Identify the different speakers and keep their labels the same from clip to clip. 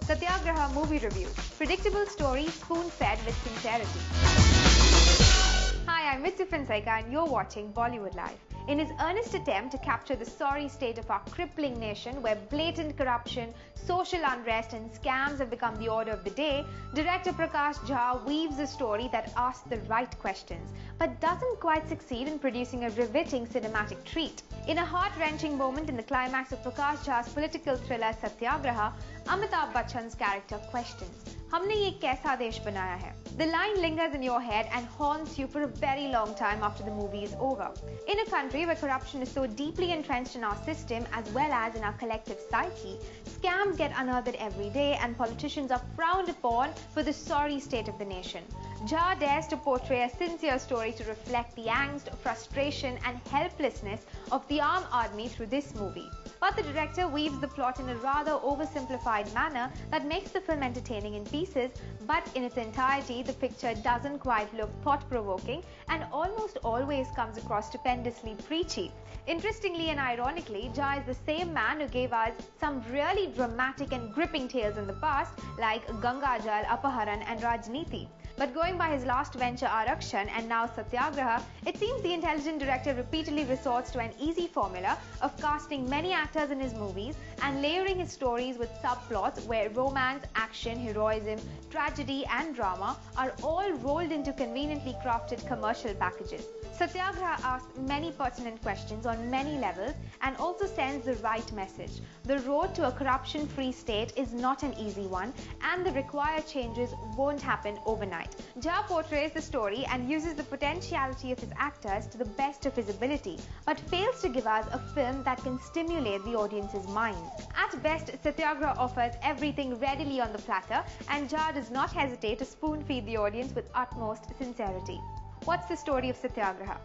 Speaker 1: Satyagraha movie review. Predictable story spoon-fed with sincerity. Hi, I'm Mitsufin Saika and you're watching Bollywood Live. In his earnest attempt to capture the sorry state of our crippling nation where blatant corruption, social unrest and scams have become the order of the day, director Prakash Jha weaves a story that asks the right questions but doesn't quite succeed in producing a riveting cinematic treat. In a heart-wrenching moment in the climax of Prakash Jha's political thriller Satyagraha, Amitabh Bachchan's character questions, "हमने ये कैसा देश बनाया है?" The line lingers in your head and haunts you for a very long time after the movie is over. In a country where corruption is so deeply entrenched in our system as well as in our collective psyche, scams get unearthed every day and politicians are frowned upon for the sorry state of the nation. Jha dares to portray a sincere story to reflect the angst, frustration and helplessness of the Aam Aadmi through this movie. But the director weaves the plot in a rather oversimplified manner that makes the film entertaining in pieces, but in its entirety, the picture doesn't quite look thought-provoking and almost always comes across stupendously preachy. Interestingly and ironically, Jha is the same man who gave us some really dramatic and gripping tales in the past, like Ganga Jal, Apaharan and Rajniti. But going by his last venture Arakshan and now Satyagraha, it seems the intelligent director repeatedly resorts to an easy formula of casting many actors in his movies and layering his stories with subplots where romance, action, heroism, tragedy and drama are all rolled into conveniently crafted commercial packages. Satyagraha asks many pertinent questions on many levels and also sends the right message. The road to a corruption-free state is not an easy one and the required changes won't happen overnight. Jha portrays the story and uses the potentiality of his actors to the best of his ability, but fails to give us a film that can stimulate the audience's minds. At best, Satyagraha offers everything readily on the platter and Jha does not hesitate to spoon-feed the audience with utmost sincerity. What's the story of Satyagraha?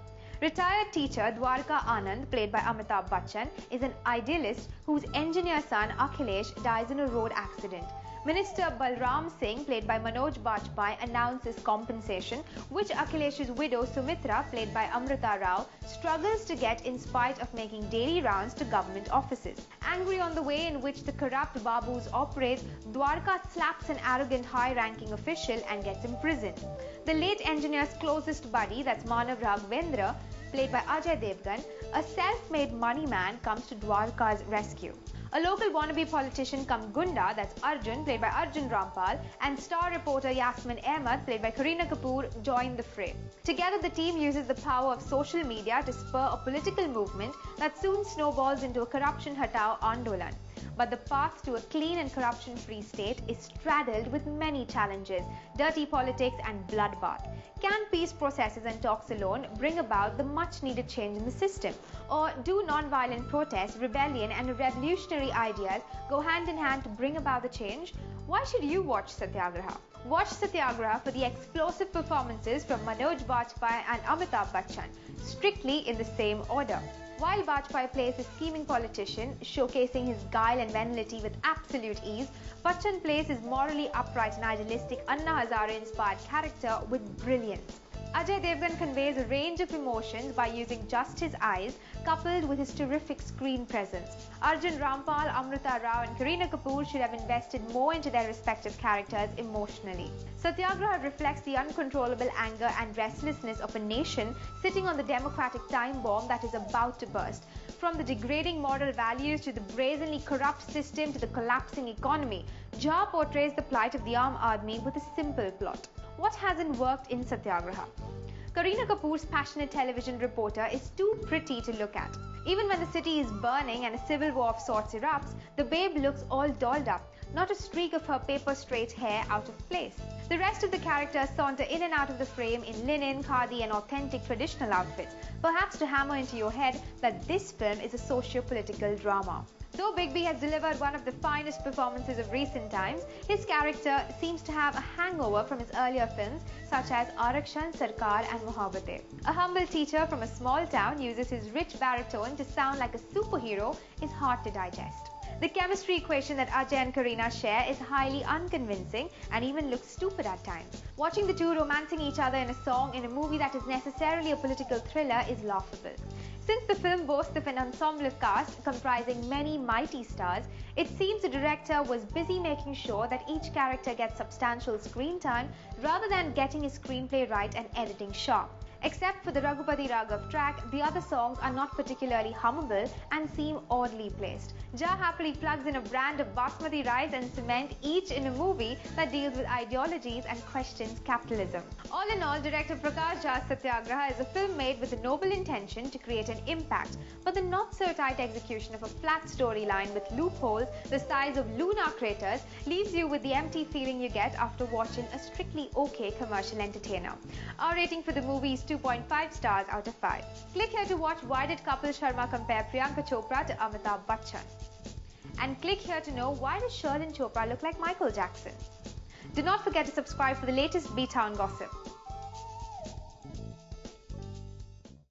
Speaker 1: Retired teacher Dwarka Anand, played by Amitabh Bachchan, is an idealist whose engineer son Akhilesh dies in a road accident. Minister Balram Singh, played by Manoj Bajpayee, announces compensation, which Akhilesh's widow Sumitra, played by Amrita Rao, struggles to get in spite of making daily rounds to government offices. Angry on the way in which the corrupt Babus operate, Dwarka slaps an arrogant high-ranking official and gets imprisoned. The late engineer's closest buddy, that's Manav Raghavendra, played by Ajay Devgan, a self-made money man, comes to Dwarka's rescue. A local wannabe politician come Gunda, that's Arjun, played by Arjun Rampal, and star reporter Yasmin Ahmed, played by Kareena Kapoor, join the fray. Together, the team uses the power of social media to spur a political movement that soon snowballs into a corruption hatao andolan. But the path to a clean and corruption-free state is straddled with many challenges, dirty politics and bloodbath. Can peace processes and talks alone bring about the much-needed change in the system? Or do non-violent protests, rebellion and revolutionary ideas go hand in hand to bring about the change? Why should you watch Satyagraha? Watch Satyagraha for the explosive performances from Manoj Bajpayee and Amitabh Bachchan, strictly in the same order. While Bajpayee plays a scheming politician, showcasing his guile and venality with absolute ease, Bachchan plays his morally upright and idealistic Anna Hazare-inspired character with brilliance. Ajay Devgan conveys a range of emotions by using just his eyes, coupled with his terrific screen presence. Arjun Rampal, Amrita Rao and Kareena Kapoor should have invested more into their respective characters emotionally. Satyagraha reflects the uncontrollable anger and restlessness of a nation sitting on the democratic time bomb that is about to burst. From the degrading moral values to the brazenly corrupt system to the collapsing economy, Jha portrays the plight of the Aam Aadmi with a simple plot. What hasn't worked in Satyagraha? Kareena Kapoor's passionate television reporter is too pretty to look at. Even when the city is burning and a civil war of sorts erupts, the babe looks all dolled up, not a streak of her paper-straight hair out of place. The rest of the characters saunter in and out of the frame in linen, khadi and authentic traditional outfits, perhaps to hammer into your head that this film is a socio-political drama. Though Big B has delivered one of the finest performances of recent times, his character seems to have a hangover from his earlier films such as Arakshan, Sarkar and Mohabbatein. A humble teacher from a small town uses his rich baritone to sound like a superhero is hard to digest. The chemistry equation that Ajay and Kareena share is highly unconvincing and even looks stupid at times. Watching the two romancing each other in a song in a movie that is necessarily a political thriller is laughable. Since the film boasts of an ensemble cast comprising many mighty stars, it seems the director was busy making sure that each character gets substantial screen time rather than getting his screenplay right and editing sharp. Except for the Raghupati Raghav track, the other songs are not particularly hummable and seem oddly placed. Jha happily plugs in a brand of basmati rice and cement, each in a movie that deals with ideologies and questions capitalism. All in all, director Prakash Jha's Satyagraha is a film made with a noble intention to create an impact, but the not-so-tight execution of a flat storyline with loopholes the size of lunar craters leaves you with the empty feeling you get after watching a strictly okay commercial entertainer. Our rating for the movie is 2.5 stars out of 5. Click here to watch Why Did Kapil Sharma Compare Priyanka Chopra to Amitabh Bachchan? And click here to know why does Sherlyn Chopra look like Michael Jackson? Do not forget to subscribe for the latest B-Town gossip.